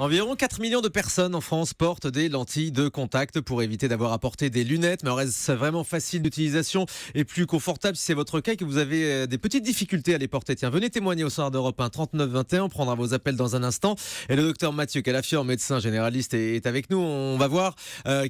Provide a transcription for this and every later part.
Environ 4 millions de personnes en France portent des lentilles de contact pour éviter d'avoir à porter des lunettes. Mais reste vraiment facile d'utilisation et plus confortable si c'est votre cas et que vous avez des petites difficultés à les porter. Tiens, venez témoigner au soir d'Europe 1 39 21. On prendra vos appels dans un instant. Et le docteur Mathieu Calafiore, médecin généraliste, est avec nous. On va voir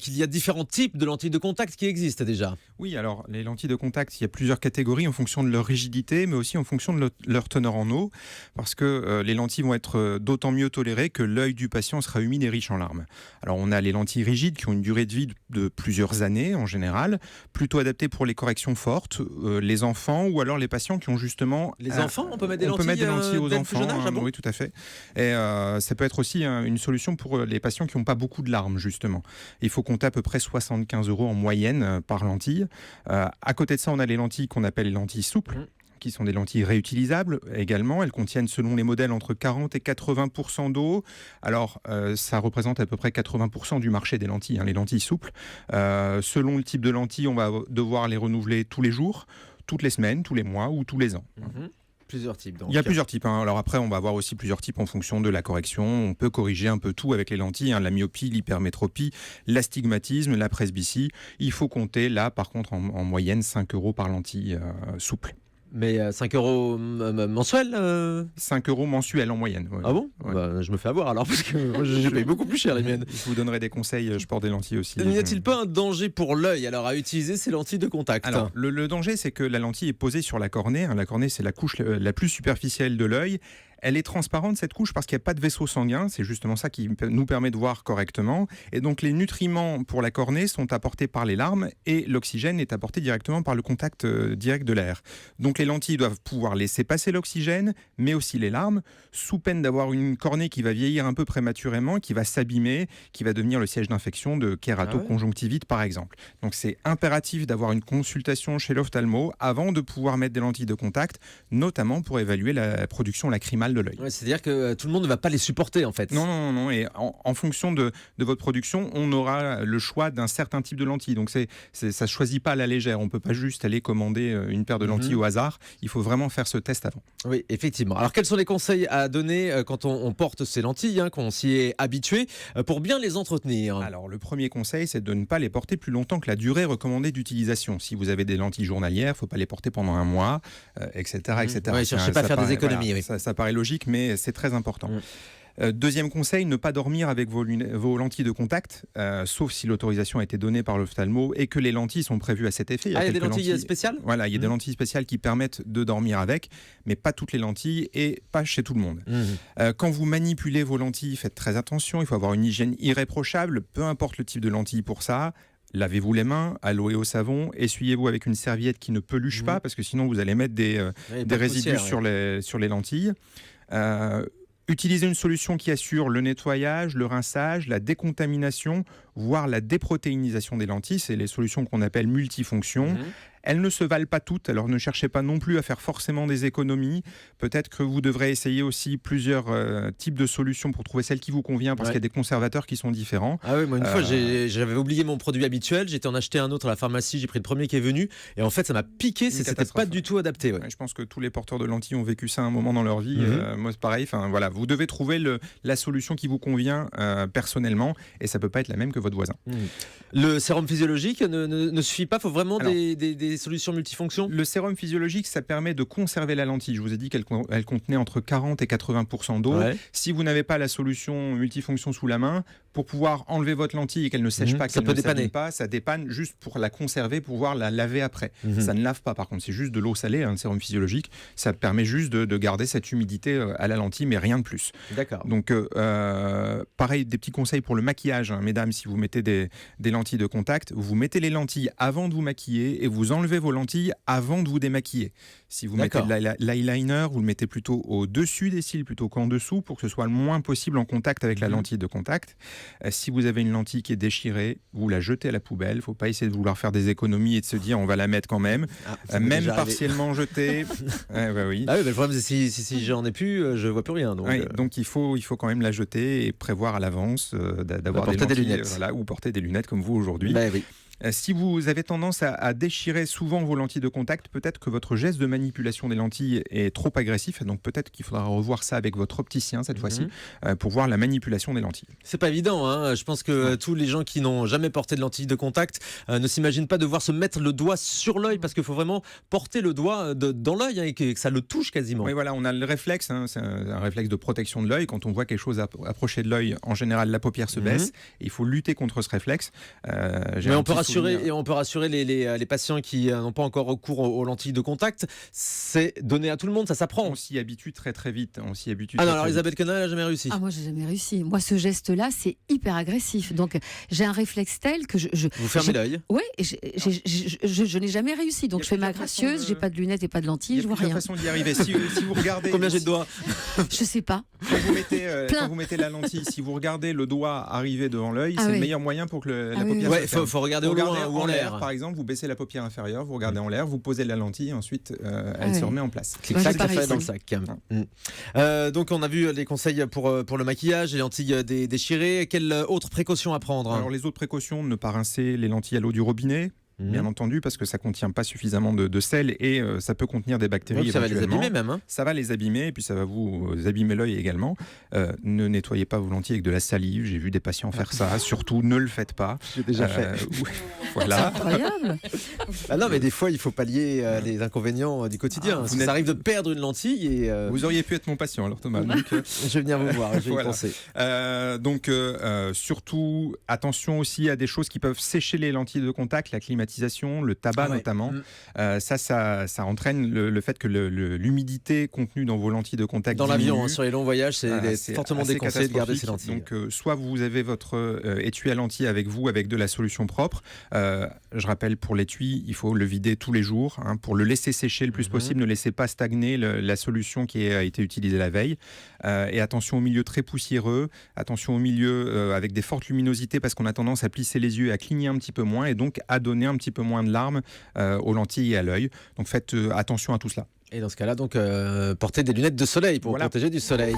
qu'il y a différents types de lentilles de contact qui existent déjà. Oui, alors les lentilles de contact, il y a plusieurs catégories en fonction de leur rigidité, mais aussi en fonction de leur teneur en eau, parce que les lentilles vont être d'autant mieux tolérées que l'œil du patient sera humide et riche en larmes. Alors on a les lentilles rigides qui ont une durée de vie de plusieurs années en général, plutôt adaptées pour les corrections fortes, les enfants ou alors les patients qui ont justement... Les enfants, on peut mettre des lentilles, peut mettre des lentilles aux enfants, jeune âge, ah bon oui tout à fait. Et ça peut être aussi une solution pour les patients qui n'ont pas beaucoup de larmes justement. Il faut compter à peu près 75 € en moyenne par lentille. À côté de ça, on a les lentilles qu'on appelle les lentilles souples, qui sont des lentilles réutilisables également. Elles contiennent, selon les modèles, entre 40 et 80% d'eau. Alors, ça représente à peu près 80% du marché des lentilles, les lentilles souples. Selon le type de lentilles, on va devoir les renouveler tous les jours, toutes les semaines, tous les mois ou tous les ans. Plusieurs types. Donc. Il y a plusieurs types. Alors après, on va avoir aussi plusieurs types en fonction de la correction. On peut corriger un peu tout avec les lentilles. La myopie, l'hypermétropie, l'astigmatisme, la presbytie. Il faut compter là, par contre, en moyenne 5 € par lentille souple. Mais 5 € mensuels 5 € mensuels en moyenne. Ouais. Ah bon Ouais. Bah, je me fais avoir alors, parce que moi, je paye beaucoup plus cher les miennes. Je vous donnerai des conseils, je porte des lentilles aussi. N'y a-t-il pas un danger pour l'œil alors à utiliser ces lentilles de contact? Alors, le danger, c'est que la lentille est posée sur la cornée. La cornée, c'est la couche la plus superficielle de l'œil. Elle est transparente, cette couche, parce qu'il n'y a pas de vaisseau sanguin. C'est justement ça qui nous permet de voir correctement. Et donc, les nutriments pour la cornée sont apportés par les larmes et l'oxygène est apporté directement par le contact direct de l'air. Donc, les lentilles doivent pouvoir laisser passer l'oxygène, mais aussi les larmes, sous peine d'avoir une cornée qui va vieillir un peu prématurément, qui va s'abîmer, qui va devenir le siège d'infection de kératoconjonctivite, par exemple. Donc, c'est impératif d'avoir une consultation chez l'ophtalmo avant de pouvoir mettre des lentilles de contact, notamment pour évaluer la production lacrymale de l'œil. Ouais, c'est-à-dire que tout le monde ne va pas les supporter en fait. Non. Et en fonction de votre production, on aura le choix d'un certain type de lentilles. Donc ça ne choisit pas à la légère. On ne peut pas juste aller commander une paire de lentilles au hasard. Il faut vraiment faire ce test avant. Oui, effectivement. Alors quels sont les conseils à donner quand on porte ces lentilles, qu'on s'y est habitué, pour bien les entretenir? Alors le premier conseil, c'est de ne pas les porter plus longtemps que la durée recommandée d'utilisation. Si vous avez des lentilles journalières, il ne faut pas les porter pendant un mois, etc. Oui, cherchez pas à faire des économies. Voilà, ça paraît logique, mais c'est très important. Deuxième conseil, ne pas dormir avec vos lentilles de contact, sauf si l'autorisation a été donnée par l'ophtalmo et que les lentilles sont prévues à cet effet. Il y a des lentilles spéciales? Voilà, il y a des lentilles spéciales qui permettent de dormir avec, mais pas toutes les lentilles et pas chez tout le monde. Quand vous manipulez vos lentilles, faites très attention, il faut avoir une hygiène irréprochable, peu importe le type de lentilles pour ça. Lavez-vous les mains à l'eau et au savon, essuyez-vous avec une serviette qui ne peluche pas, parce que sinon vous allez mettre des résidus sur les lentilles. Utilisez une solution qui assure le nettoyage, le rinçage, la décontamination, voire la déprotéinisation des lentilles. C'est les solutions qu'on appelle multifonctions. Elles ne se valent pas toutes, alors ne cherchez pas non plus à faire forcément des économies. Peut-être que vous devrez essayer aussi plusieurs types de solutions pour trouver celle qui vous convient, parce qu'il y a des conservateurs qui sont différents. Ah oui, moi une fois j'avais oublié mon produit habituel, j'étais en acheté un autre à la pharmacie, j'ai pris le premier qui est venu, et en fait ça m'a piqué, c'était pas du tout adapté. Je pense que tous les porteurs de lentilles ont vécu ça à un moment dans leur vie. Moi c'est pareil, voilà, vous devez trouver la solution qui vous convient personnellement, et ça peut pas être la même que votre voisin. Le sérum physiologique ne suffit pas, il faut vraiment des solutions multifonctions? Le sérum physiologique, ça permet de conserver la lentille. Je vous ai dit qu'elle contenait entre 40 et 80% d'eau. Si vous n'avez pas la solution multifonction sous la main, pour pouvoir enlever votre lentille et qu'elle ne sèche pas, qu'elle ne s'abîme pas, ça dépanne juste pour la conserver, pour pouvoir la laver après. Ça ne lave pas, par contre, c'est juste de l'eau salée, le sérum physiologique. Ça permet juste de garder cette humidité à la lentille, mais rien de plus. D'accord. Donc, pareil, des petits conseils pour le maquillage, mesdames, si vous mettez des lentilles de contact, vous mettez les lentilles avant de vous maquiller et vous enlevez vos lentilles avant de vous démaquiller. Si vous mettez l'eyeliner, vous le mettez plutôt au-dessus des cils plutôt qu'en dessous, pour que ce soit le moins possible en contact avec la lentille de contact. Si vous avez une lentille qui est déchirée, vous la jetez à la poubelle. Il ne faut pas essayer de vouloir faire des économies et de se dire on va la mettre quand même. Même partiellement jetée. Oui. Ah oui, mais le problème c'est si j'en ai plus, je vois plus rien. Donc il faut quand même la jeter et prévoir à l'avance d'avoir des lentilles, lunettes. ou porter des lunettes comme vous aujourd'hui. Oui. Si vous avez tendance à déchirer souvent vos lentilles de contact, peut-être que votre geste de manipulation des lentilles est trop agressif, donc peut-être qu'il faudra revoir ça avec votre opticien cette fois-ci pour voir la manipulation des lentilles. C'est pas évident, hein. Je pense que tous les gens qui n'ont jamais porté de lentilles de contact ne s'imaginent pas devoir se mettre le doigt sur l'œil, parce qu'il faut vraiment porter le doigt dans l'œil, hein, et que ça le touche quasiment. Oui, voilà, on a le réflexe, hein, c'est un réflexe de protection de l'œil. Quand on voit quelque chose approcher de l'œil, en général, la paupière se baisse. Et il faut lutter contre ce réflexe. Mais on peut rassurer les patients qui n'ont pas encore recours aux lentilles de contact. C'est donné à tout le monde, ça s'apprend. On s'y habitue très très vite. Alors Isabelle Quenin, elle n'a jamais réussi. Ah, moi, j'ai jamais réussi. Moi, ce geste-là, c'est hyper agressif. Donc, j'ai un réflexe tel que Vous fermez l'œil. Oui, je n'ai jamais réussi. Donc, je fais ma gracieuse, j'ai pas de lunettes et pas de lentilles, je vois rien. Il y a plusieurs façons d'y arriver. Si vous regardez... Combien j'ai de doigts? Je sais pas. Quand vous mettez la lentille, si vous regardez le doigt arriver devant l'œil, c'est le meilleur moyen pour que la paupière se ferme. Il faut regarder au loin ou en l'air. Par exemple, vous baissez la paupière inférieure, vous regardez en l'air, vous posez la lentille et ensuite elle se remet en place. Clic-clac, ça fait dans le sac. Donc on a vu les conseils pour le maquillage, les lentilles déchirées. Quelle autre précaution à prendre? Alors les autres précautions, ne pas rincer les lentilles à l'eau du robinet. Bien entendu, parce que ça ne contient pas suffisamment de sel et ça peut contenir des bactéries. Donc ça va les abîmer même. Ça va les abîmer et puis ça va vous abîmer l'œil également. Ne nettoyez pas vos lentilles avec de la salive. J'ai vu des patients faire ça. Surtout, ne le faites pas. J'ai déjà fait. Voilà. C'est incroyable. Non, mais des fois, il faut pallier les inconvénients du quotidien. Ça arrive de perdre une lentille. Et Vous auriez pu être mon patient, alors Thomas. Donc, je vais venir vous voir, je vais y penser. Surtout, attention aussi à des choses qui peuvent sécher les lentilles de contact, la climatisation, le tabac notamment. Ça entraîne le fait que l'humidité contenue dans vos lentilles de contact dans l'avion, sur les longs voyages, c'est fortement déconseillé de garder ces lentilles. Donc soit vous avez votre étui à lentilles avec vous, avec de la solution propre. Je rappelle, pour l'étui, il faut le vider tous les jours, pour le laisser sécher le plus possible. Ne laissez pas stagner la solution qui a été utilisée la veille. Et attention au milieu très poussiéreux, attention au milieu avec des fortes luminosités, parce qu'on a tendance à plisser les yeux, à cligner un petit peu moins et donc à donner un petit peu moins de larmes aux lentilles et à l'œil. Donc faites attention à tout cela. Et dans ce cas-là, portez des lunettes de soleil pour protéger du soleil.